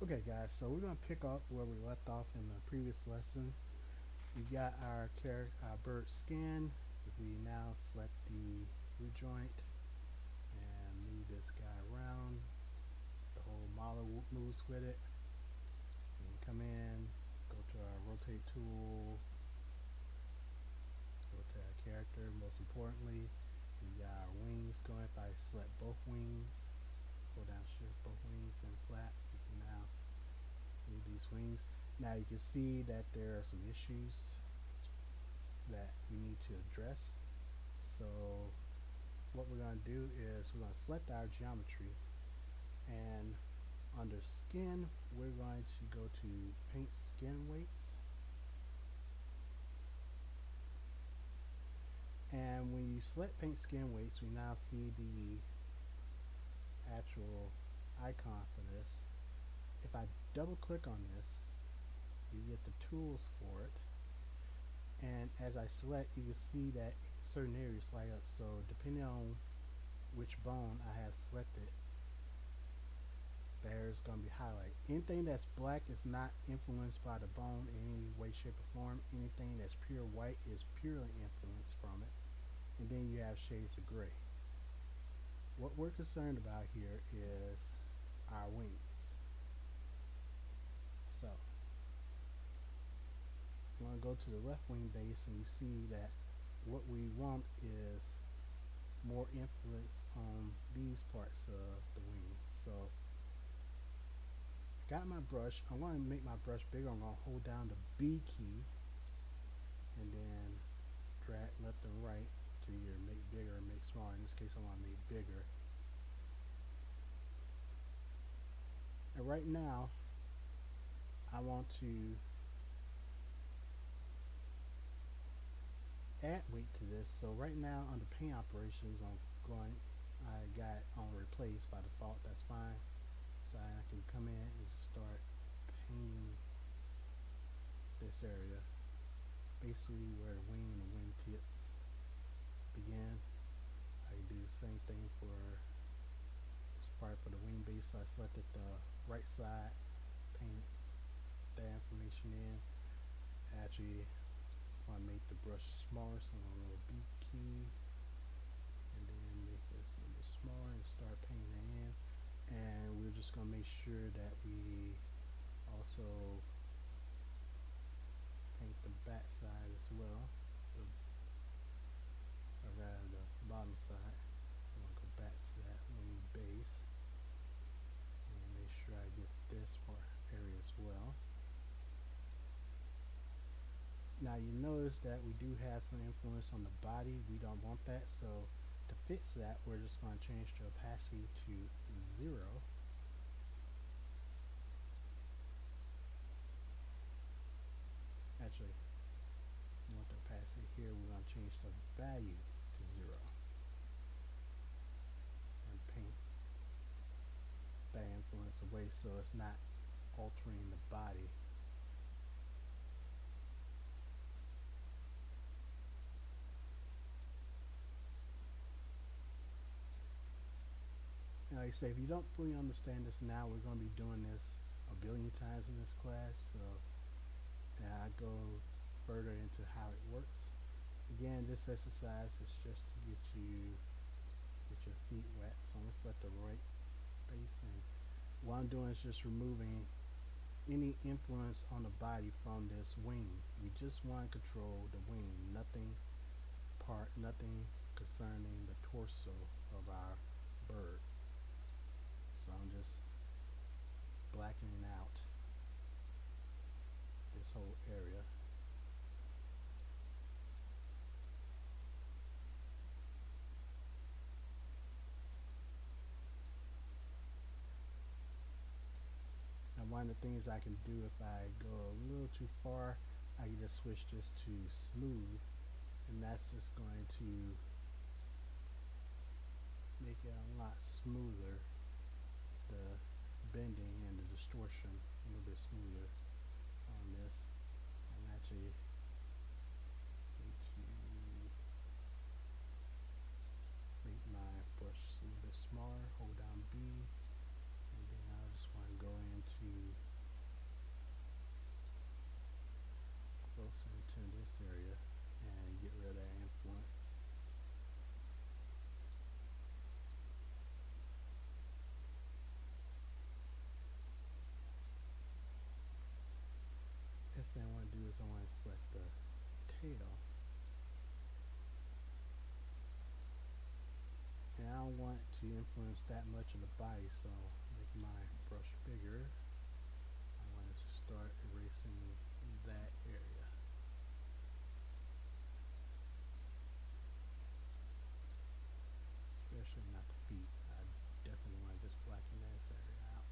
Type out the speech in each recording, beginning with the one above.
Okay guys, so we're going to pick up where we left off in the previous lesson. We got our bird skin. If we now select the root joint and move this guy around, the whole model moves with it. We can come in, go to our rotate tool, rotate our character. Most importantly, we got our wings going. If I select both wings, hold down shift, both wings and flat, we can now move these wings. Now you can see that there are some issues that we need to address. So what we're going to do is we're going to select our geometry, and under skin we're going to go to paint skin weights, and when you select paint skin weights we now see the actual icon for this. If I double click on this, you get the tools for it, and as I select you can see that certain areas light up. So depending on which bone I have selected, there's going to be highlight. Anything that's black is not influenced by the bone in any way, shape, or form. Anything that's pure white is purely influenced from it. And then you have shades of gray. What we're concerned about here is our wings. So you want to go to the left wing base, and you see that what we want is more influence on these parts of the wing. So I got my brush. I want to make my brush bigger. I'm going to hold down the B key and then drag left and right to either make bigger or make smaller. In this case I want to make bigger. And right now I want to add weight to this. So right now under paint operations I got on replace by default. That's fine. So I can come in and start painting this area, basically where the wing and the wing tips begin. I can do the same thing for this part for the wing base. So I selected the right side, paint that information in. Actually want to make the brush smaller, so I'm going to little B key and then make this a little bit smaller and start painting it in. And we're just going to make sure that we also paint the back side as well, or rather the bottom side. I'm going to go back to that wing base and make sure I get this part area as well. Now you notice that we do have some influence on the body. We don't want that, so to fix that we're just going to change the opacity to 0. Actually, we want the opacity here. We're going to change the value to 0 and paint that influence away so it's not altering the body. And like I say, if you don't fully understand this now, we're going to be doing this a billion times in this class, so and I go further into how it works. Again, this exercise is just to get your feet wet. So I'm going to select the right base, and what I'm doing is just removing any influence on the body from this wing. We just want to control the wing, nothing concerning the torso of our bird. So I'm just blackening out this whole area. And one of the things I can do, if I go a little too far, I can just switch this to smooth, and that's just going to make it a lot smoother, the bending and the distortion a little bit smoother on this. I'm actually going to make my brush a little bit smaller, hold down B, and then I just want to go into actually influence that much of the body. So make my brush bigger. I want to start erasing that area. Especially not the feet. I definitely want to just blacken that area out.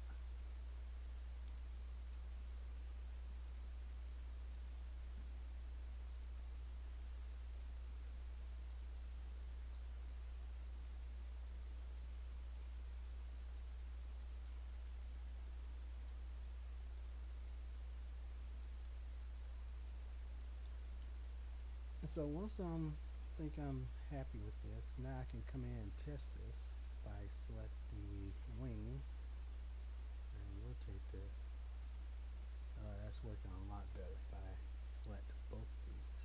And so once think I'm happy with this, now I can come in and test this by select the wing and rotate this. That's working a lot better if I select both of these.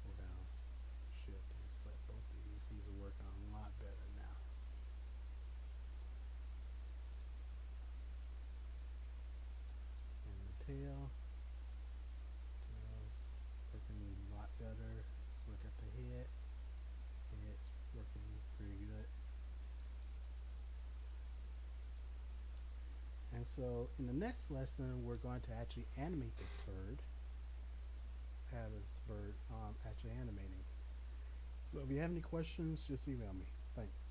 Hold down shift and select both of these. These are working a lot better now. And the tail's working a lot better. Let's look at the head. Head's working pretty good. And so in the next lesson, we're going to actually animate this bird. Have this bird actually animating. So if you have any questions, just email me. Thanks.